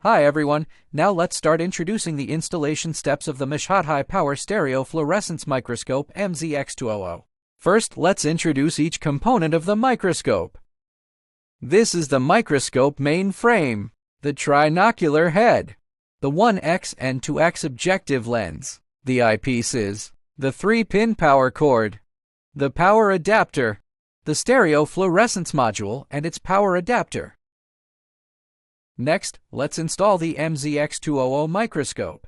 Hi everyone, now let's start introducing the installation steps of the Mshot high-power stereo fluorescence microscope MZX200. First, let's introduce each component of the microscope. This is the microscope main frame, the trinocular head, the 1x and 2x objective lens, the eyepieces, the 3-pin power cord, the power adapter, the stereo fluorescence module and its power adapter. Next, let's install the MZX200 microscope.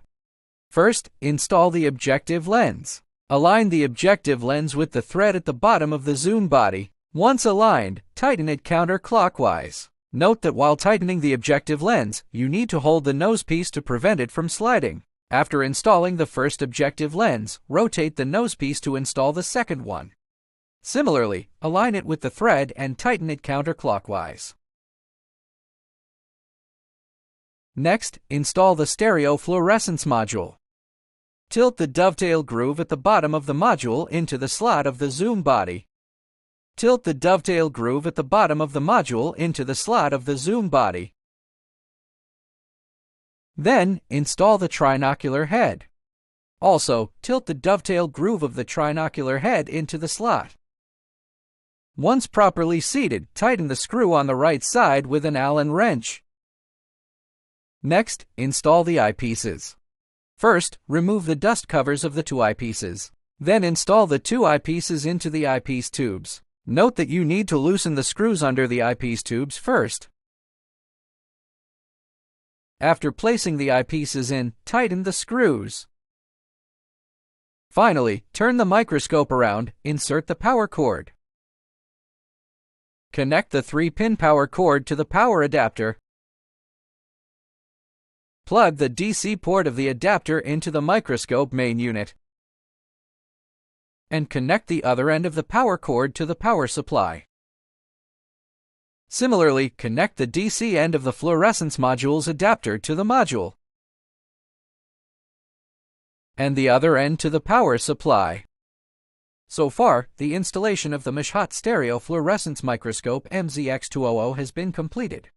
First, install the objective lens. Align the objective lens with the thread at the bottom of the zoom body. Once aligned, tighten it counterclockwise. Note that while tightening the objective lens, you need to hold the nosepiece to prevent it from sliding. After installing the first objective lens, rotate the nosepiece to install the second one. Similarly, align it with the thread and tighten it counterclockwise. Next, install the stereo fluorescence module. Tilt the dovetail groove at the bottom of the module into the slot of the zoom body. Tilt the dovetail groove at the bottom of the module into the slot of the zoom body. Then, install the trinocular head. Also, tilt the dovetail groove of the trinocular head into the slot. Once properly seated, tighten the screw on the right side with an Allen wrench. Next, install the eyepieces. First, remove the dust covers of the two eyepieces. Then install the two eyepieces into the eyepiece tubes. Note that you need to loosen the screws under the eyepiece tubes first. After placing the eyepieces in, tighten the screws. Finally, turn the microscope around, insert the power cord. Connect the 3-pin power cord to the power adapter. Plug the DC port of the adapter into the microscope main unit. And connect the other end of the power cord to the power supply. Similarly, connect the DC end of the fluorescence module's adapter to the module, and the other end to the power supply. So far, the installation of the Mshot stereo fluorescence microscope MZX200 has been completed.